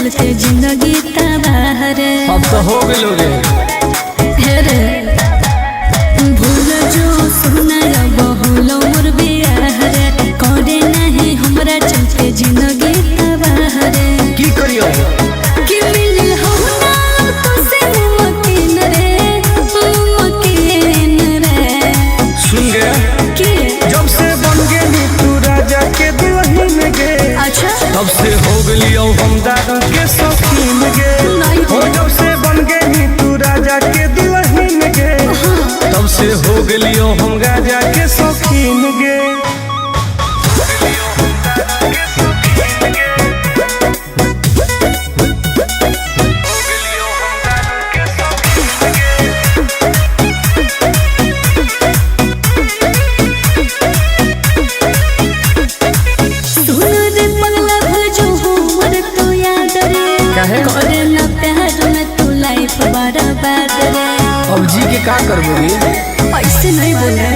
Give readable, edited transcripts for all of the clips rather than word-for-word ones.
चलते जिंदगी तबाह रे। अब तो हो गए रे भूल जो सुना बहुल मोर बियाह रे करे नहीं हमरा चलते जिंदगी तबाह रे। की करियो कि मिल हो ना तो से मकीन रे सुन गया कि जब से बन गई तू राजा के दुल्हन गे। अच्छा तब से हो गई हम दादा के शौकीन गे। हो जब से बन गई तू राजा के दुल्हन गे। तब से हो गई हम राजा के शौकीन गे। करे ना प्यार में तू लाइफ बर्बाद रे। अब जी के का करबोगी ऐसे नहीं बोले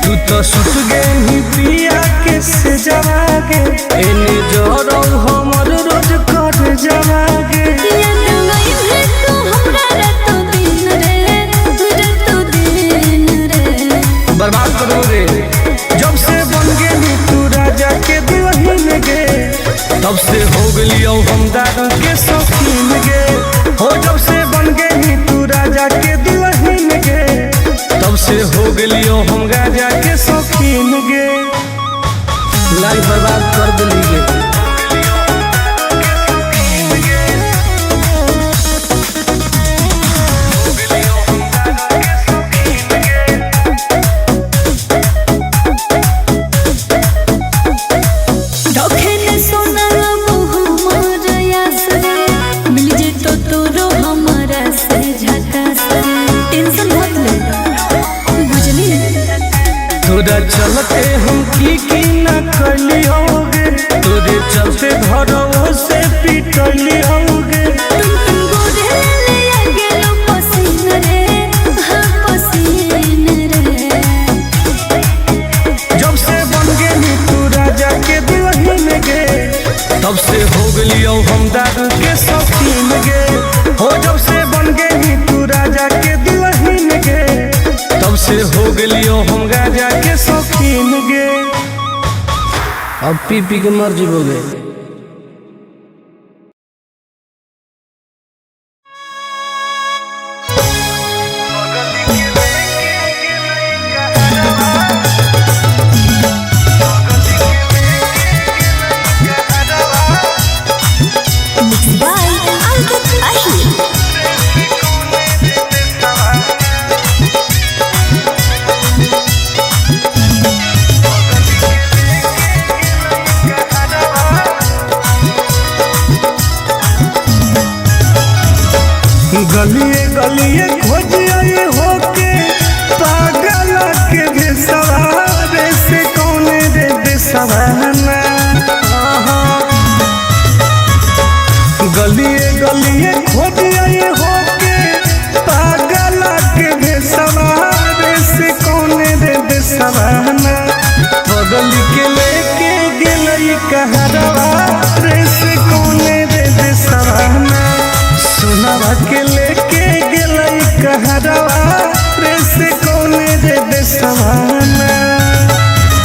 तू तो सुत गई पिया के से जवागे एने जरो हमर रोज कट जवागे। बर्बाद करो रे जब से बन गई तू राजा के दुल्हन गे। तब से हो गई हम दादा के शौकीन गे। हो जब से बन गई तू राजा के दुल्हन गे। तब से हो गई हम राजा के शौकीन गे। लाइफ बर्बाद कर दिली गे। तोरा चलते हम की न करली होगे। तोरे चलते घरों से पिटली होगे। जब से बन गई तू राजा के दुल्हन गे। तब से हो गई हम दादा के शौकीन गे। हो जब से बन गई तू राजा के दुल्हन गे। तब से हो गई हम राजा के शौकीन गे। अब पी पी के मर जीवोगे। गलिए गलिए खोजिए होके पागल के बेसवारे से कौन रे बेसवाना। गलिए गलिए खोजिए होके पागल के बेसवारे से कौन रे बेसवाना। बगल के लेके गेलई कहरवा रे से कौन रे बेसवाना। सोनावा के लेके गेलई कहरवा रे से कौन रे बेसवाना।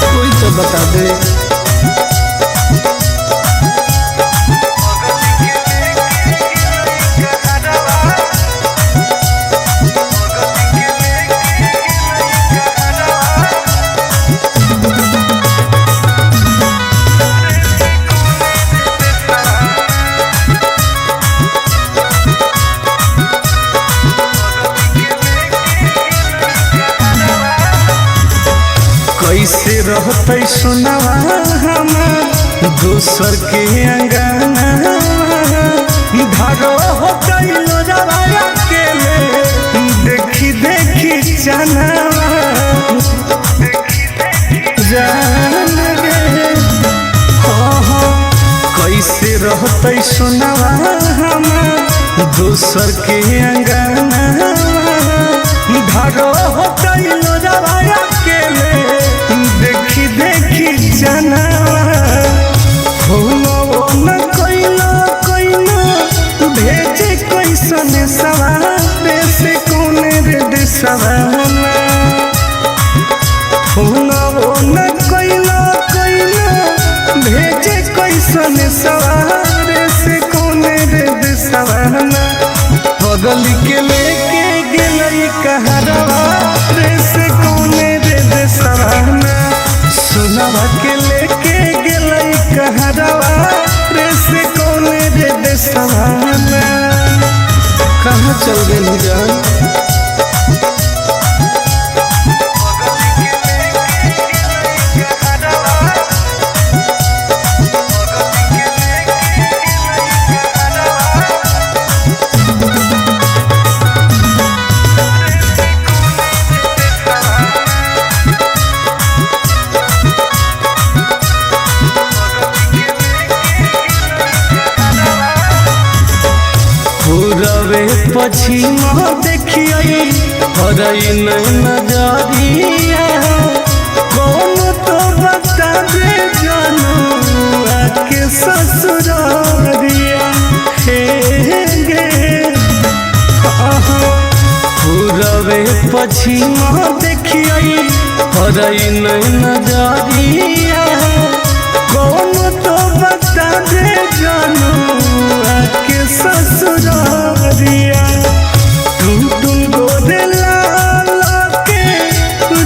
कोई तो बता दे। कैसे रहते सुनावा हमार दोसर के अंगना। भागो हो गई लोजवाया के देखी देखी चनावा जान गे। कैसे रहते सुनावा हमार दोसर के अंगना। भागो हो गई लोजवाया के देखी देखी चनावा। हो न कोइला कोइला सवाना होना वो न कोइला भेजे कैसन सवारे से कोने रे सवाना बगल के लेके गेलई कहरवा रे से कोने रे सवाना सुनवा के लेके गेलई कहरवा रे से कोने रे सवाना कहाँ चल गई जान पूरबे पश्चिम देखिए हरई नजरिया कौन तो बता दे जानू आके ससुरारिया हे गे पूरबे पश्चिम देखिए हरई नजरिया कौन तो बता दे जानू आके ससुरारिया टुन गोदे लाल के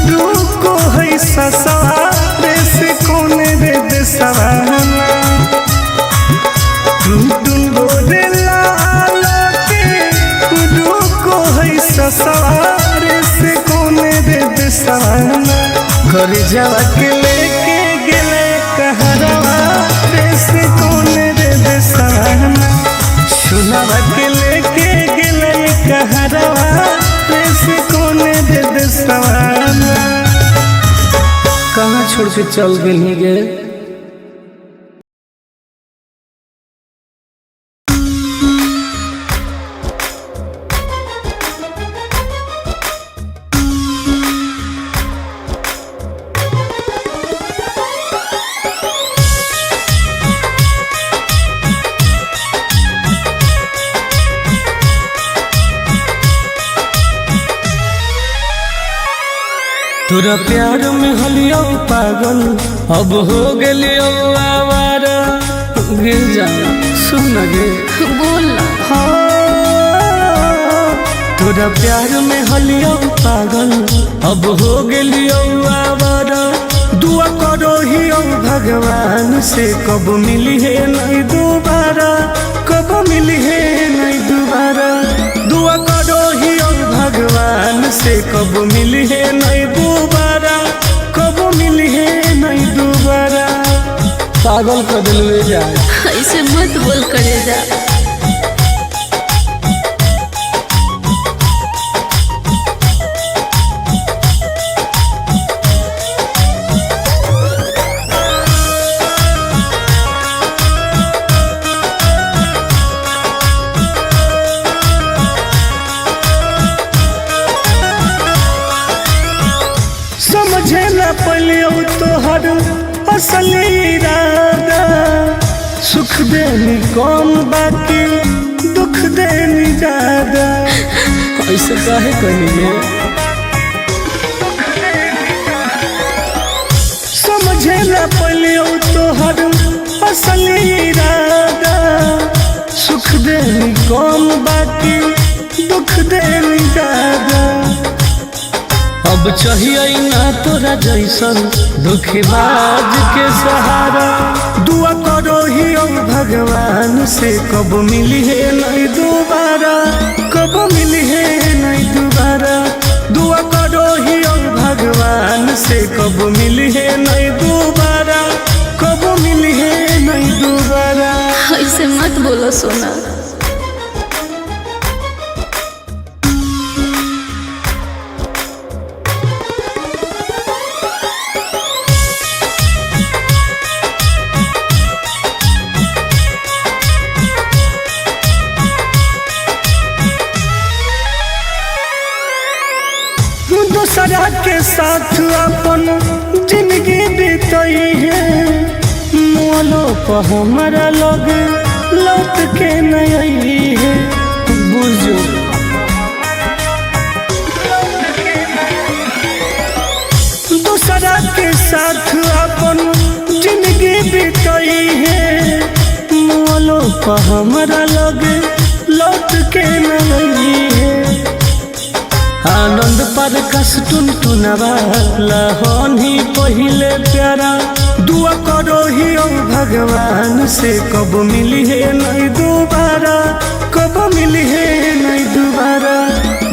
रुको है ससुरारे से कोने रे सवाना टुन गोदे लाल के रुको है ससुरारे से कोने रे सवाना घर जावा के लेके गेले कहरवा रे से कोने रे सवाना सुनवा के लेके गेले कहरवा रे से कोने रे सवाना कहाँ छोड़ के चल गई गे तोरा प्यार में हलियो पागल अब हो गेलियो आवारा गे जाना सुन गे बोल तोरा प्यार में हलियो पागल अब हो गेलियो आवारा दुआ करो ही भगवान से कब मिली है नहीं दोबारा कब मिली है नहीं दोबारा दुआ करो ही भगवान से कब मिली है नहीं दोबारा कब मिली है नहीं दोबारा पागल कर दिलवे जाए ऐसे मत बोल करे जा समझे न पलियो तोहर असली इरादा सुख देनी कौन बाकी दुख देनी ज्यादा ऐसे काहे कहिए समझे न पलियो तोहर असली इरादा सुख देनी कौन बाकी दुख देनी ज्यादा अब चाहिए ना तोरा जैसन दुखबाज के सहारा दुआ करो ही भगवान से कब मिली है नहीं दोबारा कब मिली है नहीं दोबारा दुआ करो ही भगवान से कब मिली है नहीं दोबारा कब मिली है नहीं दोबारा ऐसे मत बोलो सोना दूसरा के साथ अपन जिंदगी बीतई है मोलो पर हमारा लग लौट के नहीं है बुझो हमरा लगे लौट के न है। आनंद पर कस टुन टुनवाला होनी पहिले प्यारा दुआ करो ही ओ भगवान से कब मिली है नहीं दोबारा, कब मिली है नहीं दोबारा।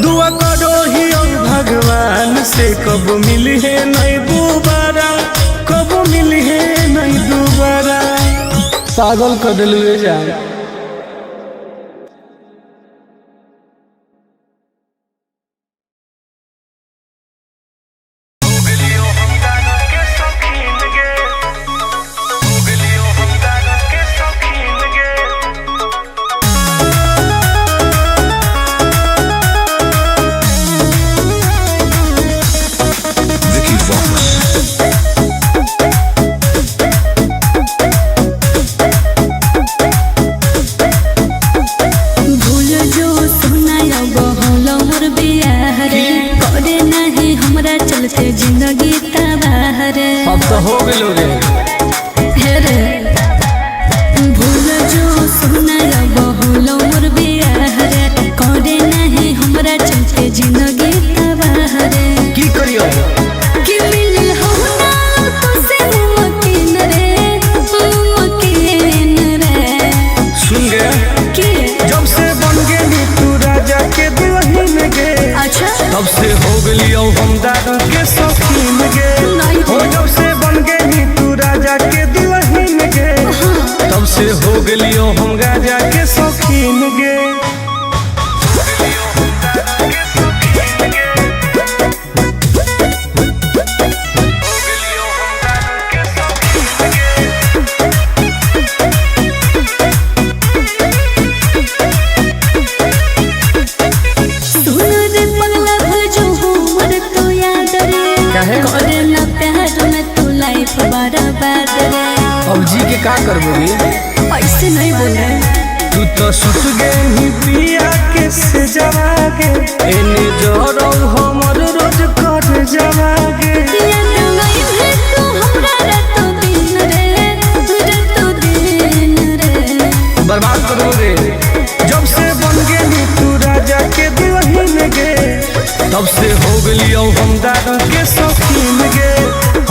दुआ करो ही ओ भगवान से कब मिली है नहीं दोबारा, कब मिली है नहीं दोबारा। पागल कर दिलवे जान। जिंदगी तबाह रे अब तो हो गए रे भूल जो सुना बहुलो मोर बियाह रे करे नहीं हमरा चलते जिंदगी तबाह रे की करियो कि मिल हो ना तो से मुमकिन रे सुन गया कि जब से बन गई तू राजा के दुल्हन गे। अच्छा तब से हो गई हम दारू के शौकीन गे। हो जब से बन गई तू राजा के दुल्हन गे। तब से हो गई हम राजा के शौकीन गे। अब जी के का करबोगी ऐसे नहीं बोले तू तो सुत गई पिया के से जवागे एने जोरो हमर रोज कर जवागे। याद नहीं है तू हमरा रातो दिन रे बर्बाद करोगे जब से बन गई तू राजा के दुल्हन गे। तब से हो गई हम दारू के शौकीन गे।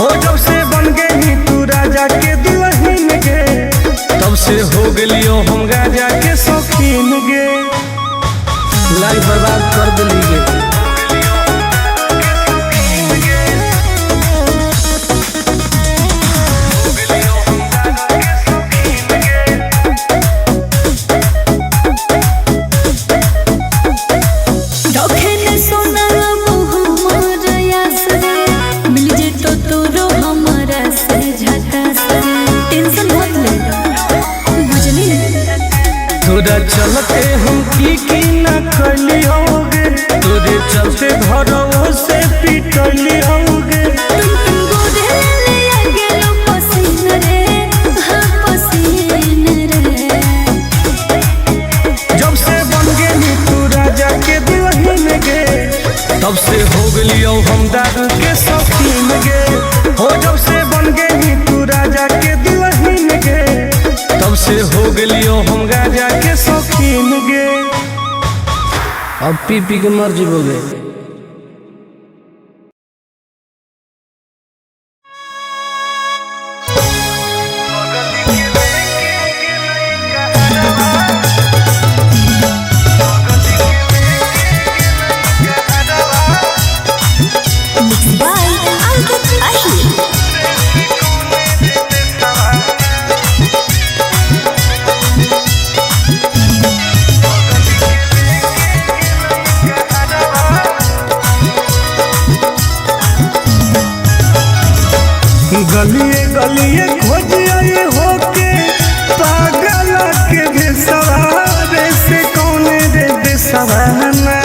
हो जब से बन गई तू राजा के दुल्हन गे। तब से हो गई हम राजा के शौकीन गे। लाइफ बर्बाद कर दिली गे। तोरा चलते हम की न कलियोगे, तोरे चलते घरों से पिटलियोगे। जब से बन गई तू राजा के दुल्हन गे। तब से हो गई हम दारू के शौकीन गे। हो जब से बन गई तू राजा के दुल्हन गे। तब से हो गई हम राजा के शौकीन गे। अब पी पी के मर जीवोगे। गलिए गलिए खोज आए होके पागल के बेसवारे से कौन रे बेसवाना।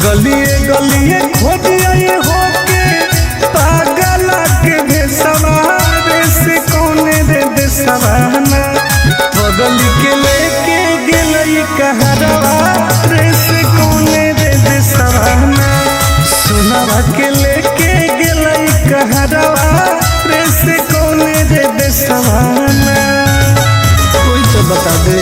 गलिए गलिए खोज आए होके पागल के बेसवारे से कौन रे बेसवाना। बगल के लेके गेलई कहरवा रे से कौन रे बेसवाना। सोनावा के लेके गेलई दे सवाना, कोई तो बता दे।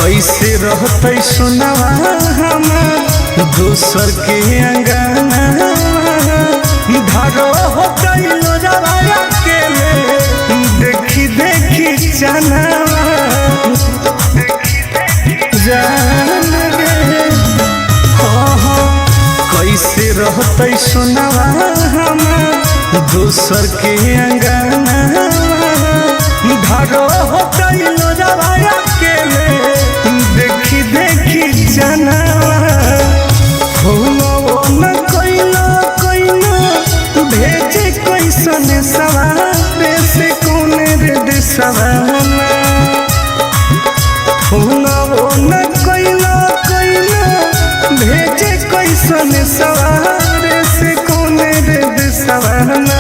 कैसे रहते सुनवा हमार दोसर के अंगना, धारो हो गइलो जवाया के देखी देखी जाना जान गे। कैसे रहते सुनवा हमार दोसर के अंगना, धारो हो गइलो जवाया के देखी देखी जाना न कोइलो कोइलो भेजे कैसन सवारे से कौन रे दिसवाना, न कोइलो कोइलो भेजे कैसन सवारे से कौन रे दिसवाना,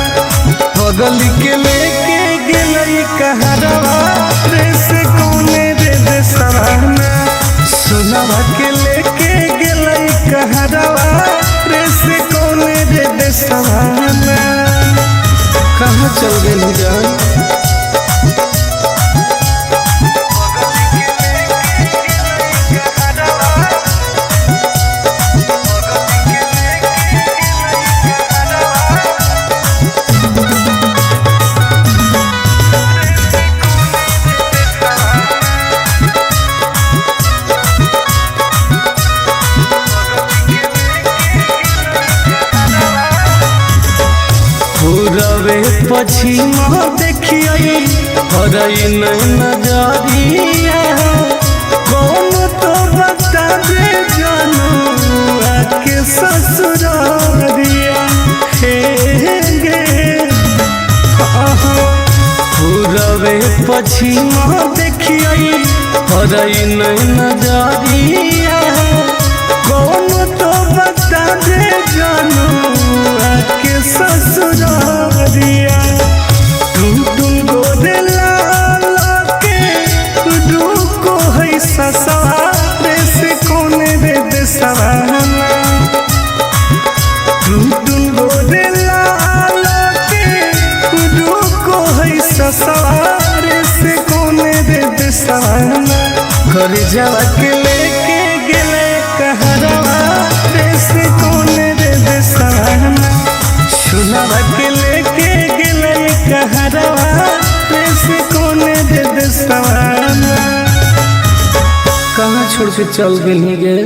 बगल के लेके गेलई कहरवा रे से कौन रे दिसवाना, सुनवा के लेके गेलई कहरवा रे से कौन रे दिसवाना। कहाँ चल गेली जान? पूरबे पश्चिम देखिए हरई नजरिया, कौन तो बता दे जानू आके ससुरारिया हे गे। पूरबे पश्चिम देखिए हरई नजरिया, कौन तो बता दे जानू आके ससुरारिया, टुन टुन गोदे लाला के रुको है ससुरारे से कौन रे दिसवाना, टुन टुन गोदे लाला के रुको है ससुरारे से कौन रे दिसवाना, घर जावा के लेके गेले कहरवा रे से कौन रे दिसवाना, सुनवा के लेके गेले कहरवा रे से कौन रे दिसवाना। कहाँ छोड़ के चल गेली गे?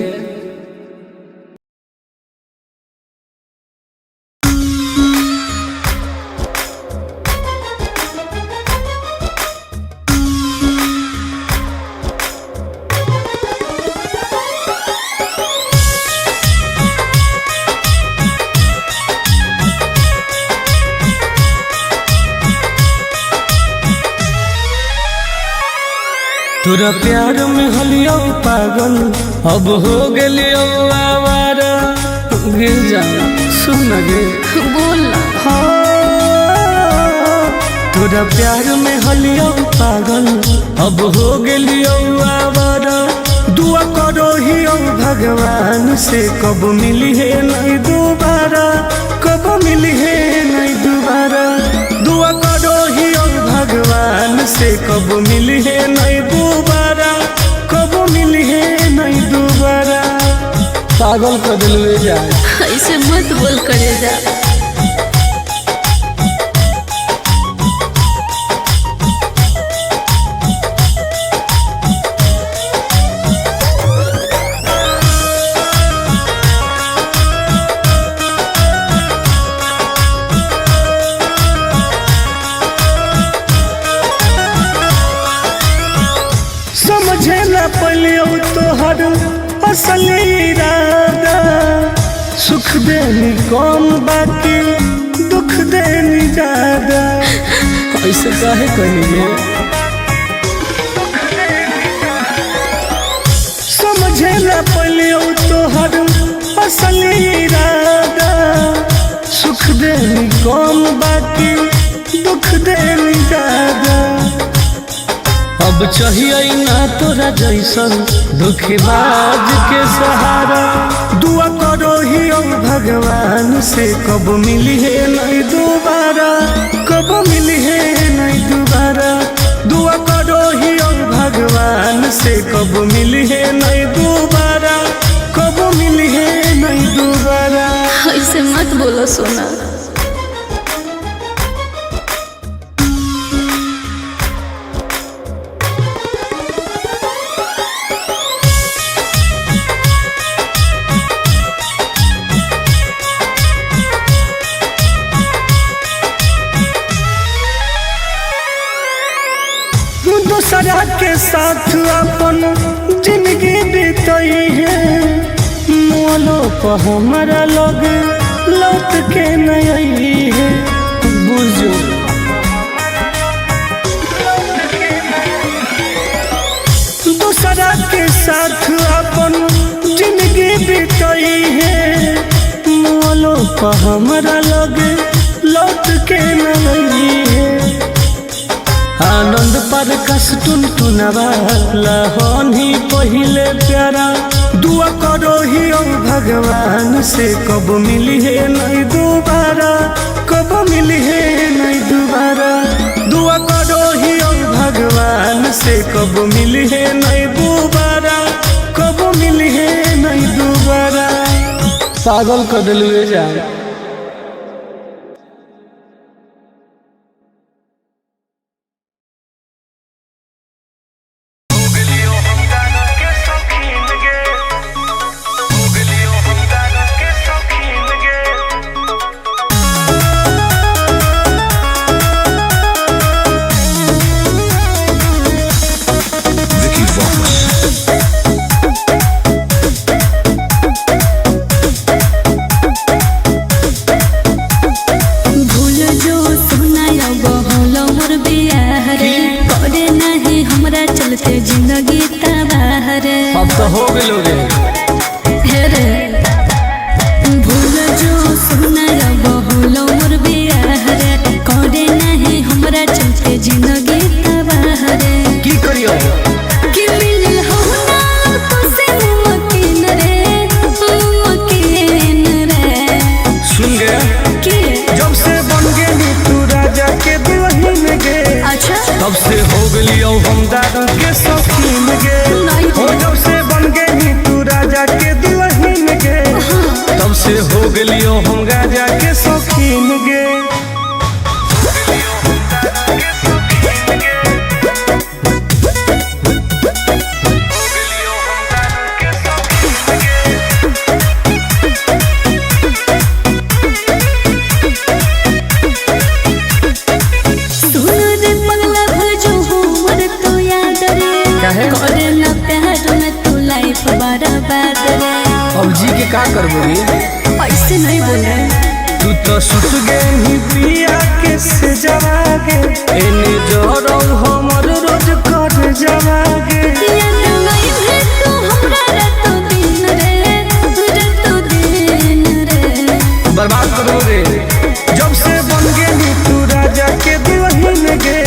तोरा प्यार में हलियो पागल अब हो गेलियो आवारा, गिर जा सुन गे बोल ना। तोरा प्यार में हलियो पागल अब हो गेलियो आवारा, दुआ करो ही भगवान से कब मिली है नहीं दोबारा, कब मिली है नहीं दोबारा, दुआ करो ही भगवान से कब मिली है नहीं दोबारा, कब मिली है नहीं दोबारा। पागल कर दिल जा, ऐसे मत बोल करे जा। समझे न पलियो तोहर असल इरादा, सुख देनी कम बाकी दुख देनी ज्यादा, ऐसे काहे कहिए कम बाकी दुख देनी ज्यादा। अब चाहिए ना तोरा जैसन धोखेबाज के सहारा। दुआ करो ही भगवान से कब मिली है नहीं दोबारा, कब मिली है नहीं दोबारा। दुआ करो ही भगवान से कब मिली है नहीं दोबारा, कब मिली है नहीं दोबारा। ऐसे मत बोलो सोना। दूसरा के साथ अपन जिंदगी बीतई है, मोलो पर हमारा लोग लौट के नहीं है। बुझो दूसरा के साथ अपन जिंदगी बीतई है, मोलो पर हमारा लोग लौट के नहीं है। आनंद पर कस टुनटुनवा लहनी पहिले प्यारा। दुआ करो ही भगवान से कब मिली है नहीं दोबारा, कब मिली है नहीं दोबारा। दुआ करो ही भगवान से कब मिली है नहीं दोबारा, कब मिली है नहीं दोबारा। पागल कर दिलवे जा। जिंदगी तबाह रे, अब तो हो गेलो रे। रे भूल जो सुना बहुल मोर बियाह रे, करे नहीं हमरा चलते जिंदगी तबाह रे। की करियो कि मिल हो ना तो से मुमकिन रे, मुमकिन रे। सुन गे कि जब से बन गेली तू राजा के दुल्हन गे, अच्छा तब से हो गेलियो हम दादा के शौकीन गे। हो जब से बन गेली तू राजा के दुल्हन गे, तब से हो गेलियो हम राजा के शौकीन गे। करे ना प्यार में तू लाइफ बर्बाद रे। अब जी के का करबो रे, ऐसे नहीं बोल रहे। तू तो सुत गेली पिया के से जवागे, एने जोरो हमर रोज कर जवागे। याद नहीं है तू हमरा रातों दिन रे, रातों दिन रे। बर्बाद करो रे। जब से बन गेली तू राजा के दुल्हन गे,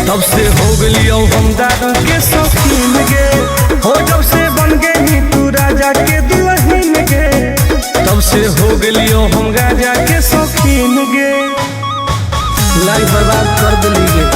तब से हो गेलियो हम दादा के शौकीन गे। हो जब से बन गेली तू राजा के दुल्हन गे, तब से हो गेलियो हम राजा के शौकीन गे। लाइफ बर्बाद कर दिली गे।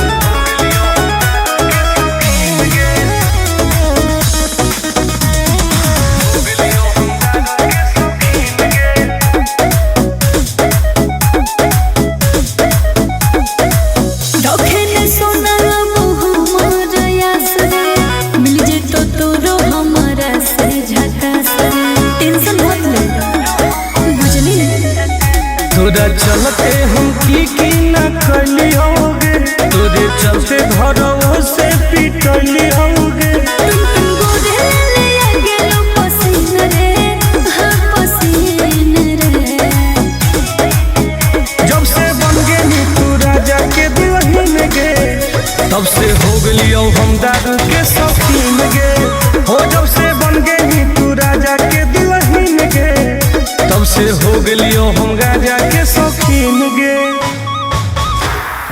सोना बहु मोर यास रे, मिल जे तो तोरो हम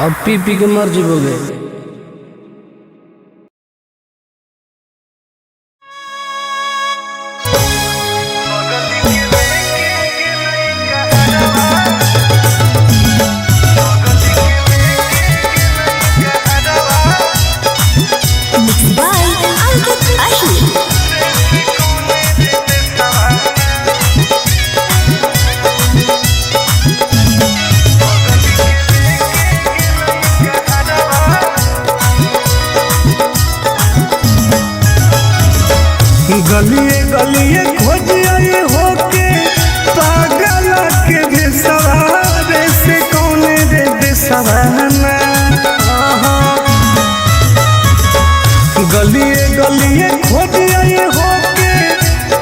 अब पी पी के मर जीवोगे। गलिए गलिए खोजिए होके पागल के भेसवारे से कौने रे देसवाना। गलिए गलिए खोजिए होके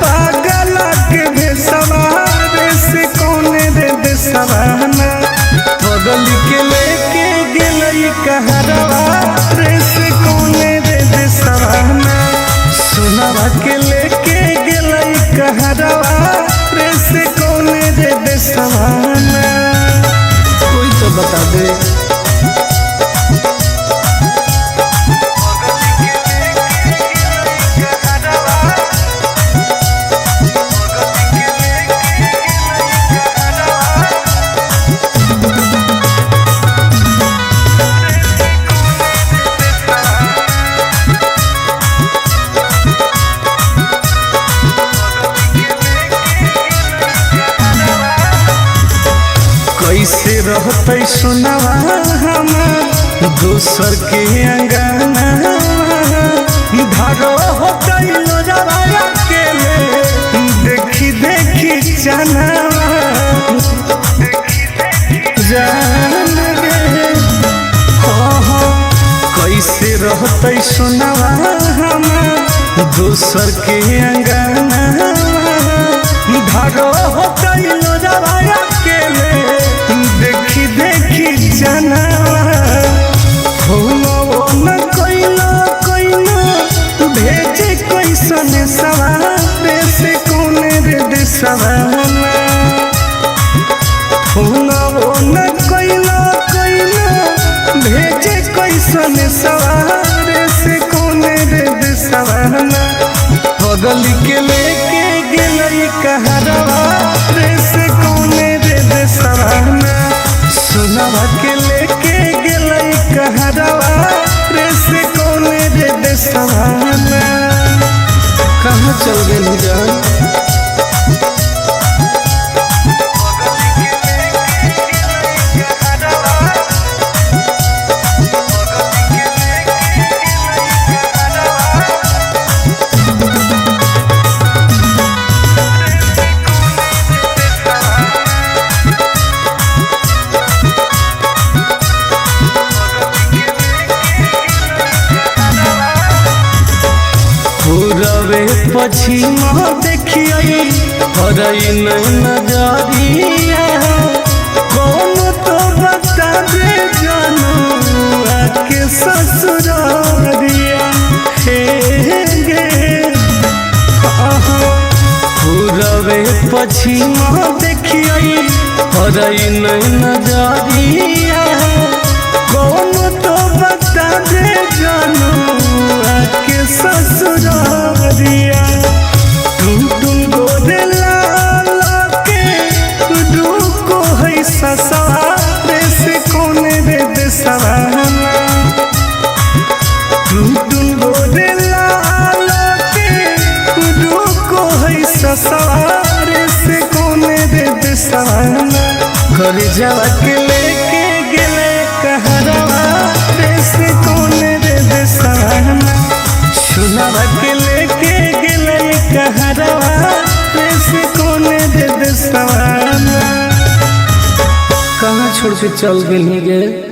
पागल के भेसवारे से कौने रे देसवाना। बगल के लेके गेलई कहरवा रे से कौने रे देसवाना। सुनावा के लेके गेलई कहरवा रे से कौने रे देसवाना। कोई तो बता दे। कैसे रहते सुनावा हम दोसर के अंगना। धारो होते लोजवाया के देखी देखी चनावा जान गे। कैसे रहते सुनावा हम दोसर के अंगना। धारो होते लोजवाया के देखी देखी जनावा। न कोइलो कोइलो भेजे कैसन सवारे से कौने रे देसवाना। न कोइलो कोइलो भेजे कैसन सवारे से कौने रे देसवाना। बगल के लेके गेलई कहरवा रे से कौने रे देसवाना। सुनावा के लेके गेलई कहरवा रे से कौने रे देसवाना। कहाँ चल गए जान। पूरबे पश्चिमा देखिए हरई नजरिया। कौन तो बता दे जानू आके ससुरारिया। हे गे पूरबे पश्चिमा देखिए हरई नजरिया। कौन तो बता दे जानू आके ससुरारिया। टुन टुन गोदे लाला के रुको है ससुरारे से कौने रे देसवाना। टुन टुन गोदे लाला के रुको है ससुरारे से कौने रे देसवाना। कर जावा के लेके गेले कहरवा रे से कौने रे देसवाना। सुनावा के लेके गेलई कहरवा रे से कौने रे देसवाना। कहाँ छोड़ के चल गए गे।